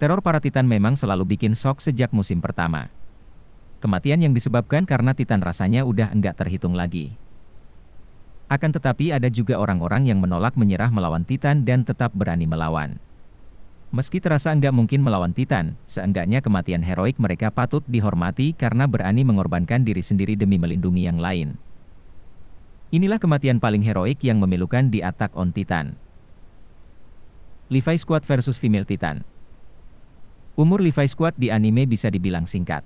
Teror para Titan memang selalu bikin shock sejak musim pertama. Kematian yang disebabkan karena Titan rasanya udah enggak terhitung lagi. Akan tetapi ada juga orang-orang yang menolak menyerah melawan Titan dan tetap berani melawan. Meski terasa enggak mungkin melawan Titan, seenggaknya kematian heroik mereka patut dihormati karena berani mengorbankan diri sendiri demi melindungi yang lain. Inilah kematian paling heroik yang memilukan di Attack on Titan. Levi Squad versus Female Titan. Umur Levi Squad di anime bisa dibilang singkat.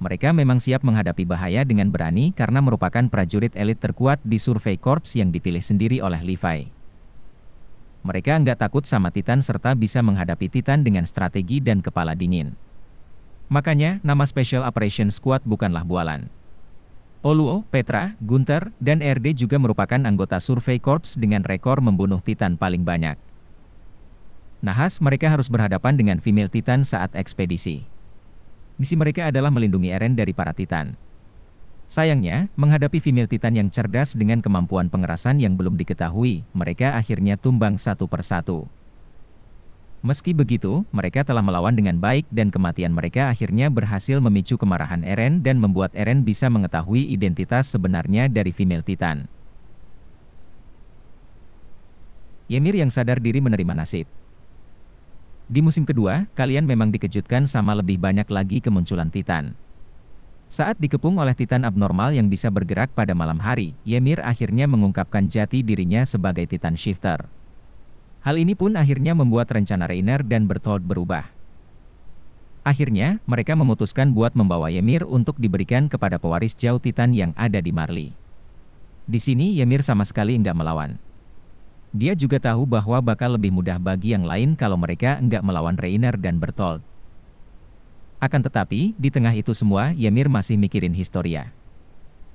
Mereka memang siap menghadapi bahaya dengan berani karena merupakan prajurit elit terkuat di Survey Corps yang dipilih sendiri oleh Levi. Mereka nggak takut sama Titan serta bisa menghadapi Titan dengan strategi dan kepala dingin. Makanya, nama Special Operation Squad bukanlah bualan. Oluo, Petra, Gunther, dan RD juga merupakan anggota Survey Corps dengan rekor membunuh Titan paling banyak. Nahas mereka harus berhadapan dengan female Titan saat ekspedisi. Misi mereka adalah melindungi Eren dari para Titan. Sayangnya, menghadapi female Titan yang cerdas dengan kemampuan pengerasan yang belum diketahui, mereka akhirnya tumbang satu persatu. Meski begitu, mereka telah melawan dengan baik dan kematian mereka akhirnya berhasil memicu kemarahan Eren dan membuat Eren bisa mengetahui identitas sebenarnya dari female Titan. Ymir yang sadar diri menerima nasib. Di musim kedua, kalian memang dikejutkan sama lebih banyak lagi kemunculan Titan. Saat dikepung oleh Titan abnormal yang bisa bergerak pada malam hari, Ymir akhirnya mengungkapkan jati dirinya sebagai Titan Shifter. Hal ini pun akhirnya membuat rencana Reiner dan Bertholdt berubah. Akhirnya, mereka memutuskan buat membawa Ymir untuk diberikan kepada pewaris jauh Titan yang ada di Marley. Di sini Ymir sama sekali enggak melawan. Dia juga tahu bahwa bakal lebih mudah bagi yang lain kalau mereka enggak melawan Reiner dan Bertholdt. Akan tetapi, di tengah itu semua, Ymir masih mikirin Historia.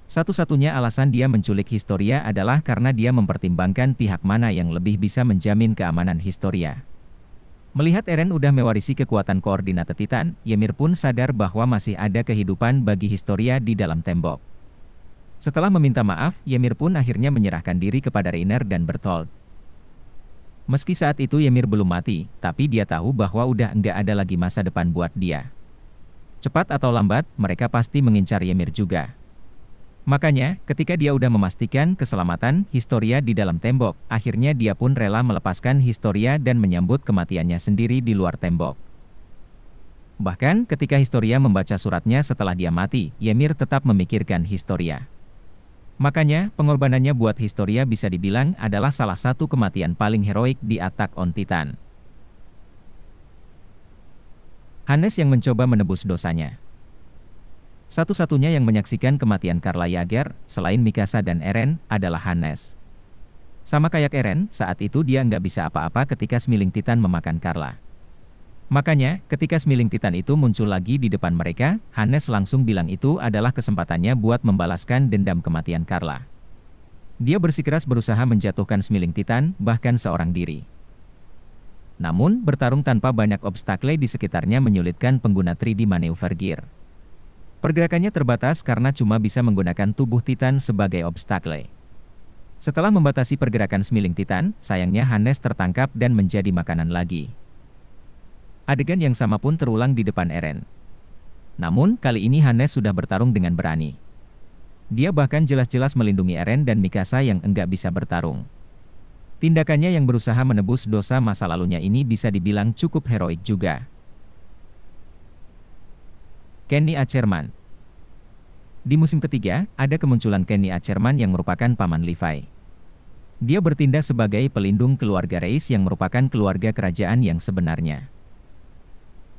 Satu-satunya alasan dia menculik Historia adalah karena dia mempertimbangkan pihak mana yang lebih bisa menjamin keamanan Historia. Melihat Eren udah mewarisi kekuatan koordinat Titan, Ymir pun sadar bahwa masih ada kehidupan bagi Historia di dalam tembok. Setelah meminta maaf, Ymir pun akhirnya menyerahkan diri kepada Reiner dan Bertholdt. Meski saat itu Ymir belum mati, tapi dia tahu bahwa udah enggak ada lagi masa depan buat dia. Cepat atau lambat, mereka pasti mengincar Ymir juga. Makanya, ketika dia udah memastikan keselamatan Historia di dalam tembok, akhirnya dia pun rela melepaskan Historia dan menyambut kematiannya sendiri di luar tembok. Bahkan, ketika Historia membaca suratnya setelah dia mati, Ymir tetap memikirkan Historia. Makanya, pengorbanannya buat Historia bisa dibilang adalah salah satu kematian paling heroik di Attack on Titan. Hannes yang mencoba menebus dosanya. Satu-satunya yang menyaksikan kematian Karla Jaeger, selain Mikasa dan Eren, adalah Hannes. Sama kayak Eren, saat itu dia nggak bisa apa-apa ketika Smiling Titan memakan Karla. Makanya, ketika Smiling Titan itu muncul lagi di depan mereka, Hannes langsung bilang itu adalah kesempatannya buat membalaskan dendam kematian Karla. Dia bersikeras berusaha menjatuhkan Smiling Titan, bahkan seorang diri. Namun, bertarung tanpa banyak obstacle di sekitarnya menyulitkan pengguna 3D maneuver gear. Pergerakannya terbatas karena cuma bisa menggunakan tubuh Titan sebagai obstacle. Setelah membatasi pergerakan Smiling Titan, sayangnya Hannes tertangkap dan menjadi makanan lagi. Adegan yang sama pun terulang di depan Eren. Namun, kali ini Hannes sudah bertarung dengan berani. Dia bahkan jelas-jelas melindungi Eren dan Mikasa yang enggak bisa bertarung. Tindakannya yang berusaha menebus dosa masa lalunya ini bisa dibilang cukup heroik juga. Kenny Acherman. Di musim ketiga, ada kemunculan Kenny Acherman yang merupakan paman Levi. Dia bertindak sebagai pelindung keluarga Reis yang merupakan keluarga kerajaan yang sebenarnya.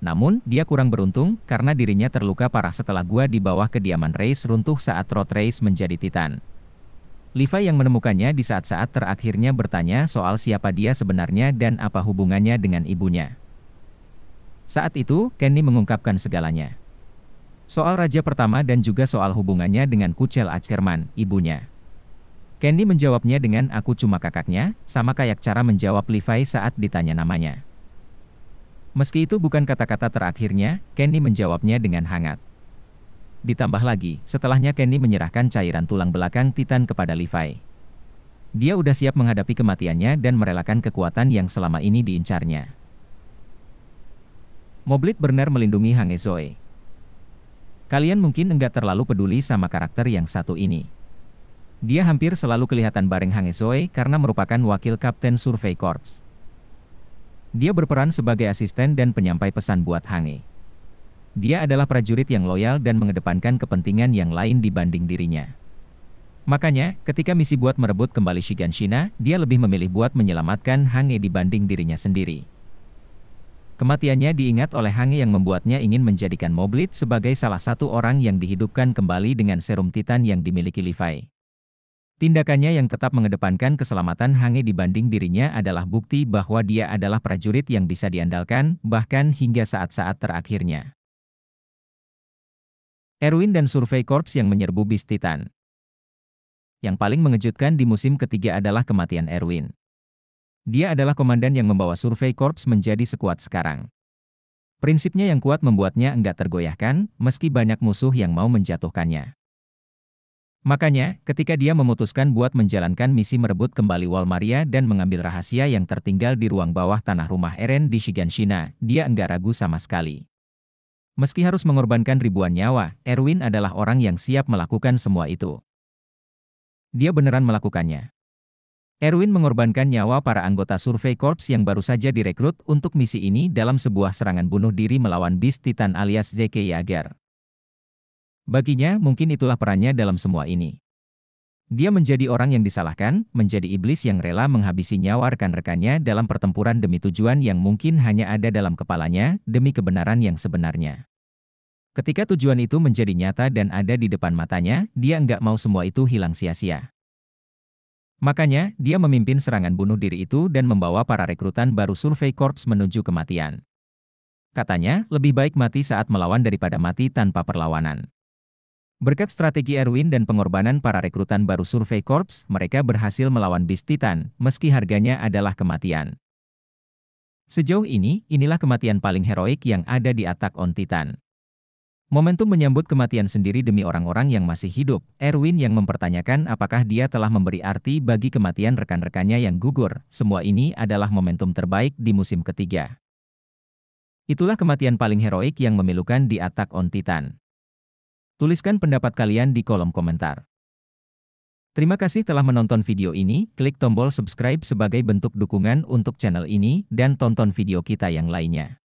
Namun, dia kurang beruntung karena dirinya terluka parah setelah gua di bawah kediaman Reis runtuh saat Road Reis menjadi Titan. Levi yang menemukannya di saat-saat terakhirnya bertanya soal siapa dia sebenarnya dan apa hubungannya dengan ibunya. Saat itu, Kenny mengungkapkan segalanya. Soal Raja Pertama dan juga soal hubungannya dengan Kuchel Acherman, ibunya. Kenny menjawabnya dengan aku cuma kakaknya, sama kayak cara menjawab Levi saat ditanya namanya. Meski itu bukan kata-kata terakhirnya, Kenny menjawabnya dengan hangat. Ditambah lagi, setelahnya Kenny menyerahkan cairan tulang belakang Titan kepada Levi. Dia udah siap menghadapi kematiannya dan merelakan kekuatan yang selama ini diincarnya. Moblit Burner melindungi Hange Zoe. Kalian mungkin enggak terlalu peduli sama karakter yang satu ini. Dia hampir selalu kelihatan bareng Hange Zoe karena merupakan wakil Kapten Survey Corps. Dia berperan sebagai asisten dan penyampai pesan buat Hange. Dia adalah prajurit yang loyal dan mengedepankan kepentingan yang lain dibanding dirinya. Makanya, ketika misi buat merebut kembali Shiganshina, dia lebih memilih buat menyelamatkan Hange dibanding dirinya sendiri. Kematiannya diingat oleh Hange yang membuatnya ingin menjadikan Moblit sebagai salah satu orang yang dihidupkan kembali dengan serum Titan yang dimiliki Levi. Tindakannya yang tetap mengedepankan keselamatan Hange dibanding dirinya adalah bukti bahwa dia adalah prajurit yang bisa diandalkan, bahkan hingga saat-saat terakhirnya. Erwin dan Survey Corps yang menyerbu bis Titan. Yang paling mengejutkan di musim ketiga adalah kematian Erwin. Dia adalah komandan yang membawa Survey Corps menjadi sekuat sekarang. Prinsipnya yang kuat membuatnya enggak tergoyahkan, meski banyak musuh yang mau menjatuhkannya. Makanya, ketika dia memutuskan buat menjalankan misi merebut kembali Wall Maria dan mengambil rahasia yang tertinggal di ruang bawah tanah rumah Eren di Shiganshina, dia enggak ragu sama sekali. Meski harus mengorbankan ribuan nyawa, Erwin adalah orang yang siap melakukan semua itu. Dia beneran melakukannya. Erwin mengorbankan nyawa para anggota Survey Corps yang baru saja direkrut untuk misi ini dalam sebuah serangan bunuh diri melawan bis Titan alias Zeke Yager. Baginya, mungkin itulah perannya dalam semua ini. Dia menjadi orang yang disalahkan, menjadi iblis yang rela menghabisi nyawa rekan-rekannya dalam pertempuran demi tujuan yang mungkin hanya ada dalam kepalanya, demi kebenaran yang sebenarnya. Ketika tujuan itu menjadi nyata dan ada di depan matanya, dia enggak mau semua itu hilang sia-sia. Makanya, dia memimpin serangan bunuh diri itu dan membawa para rekrutan baru Survey Corps menuju kematian. Katanya, lebih baik mati saat melawan daripada mati tanpa perlawanan. Berkat strategi Erwin dan pengorbanan para rekrutan baru Survey Corps, mereka berhasil melawan bis Titan, meski harganya adalah kematian. Sejauh ini, inilah kematian paling heroik yang ada di Attack on Titan. Momentum menyambut kematian sendiri demi orang-orang yang masih hidup, Erwin yang mempertanyakan apakah dia telah memberi arti bagi kematian rekan-rekannya yang gugur, semua ini adalah momentum terbaik di musim ketiga. Itulah kematian paling heroik yang memilukan di Attack on Titan. Tuliskan pendapat kalian di kolom komentar. Terima kasih telah menonton video ini, klik tombol subscribe sebagai bentuk dukungan untuk channel ini, dan tonton video kita yang lainnya.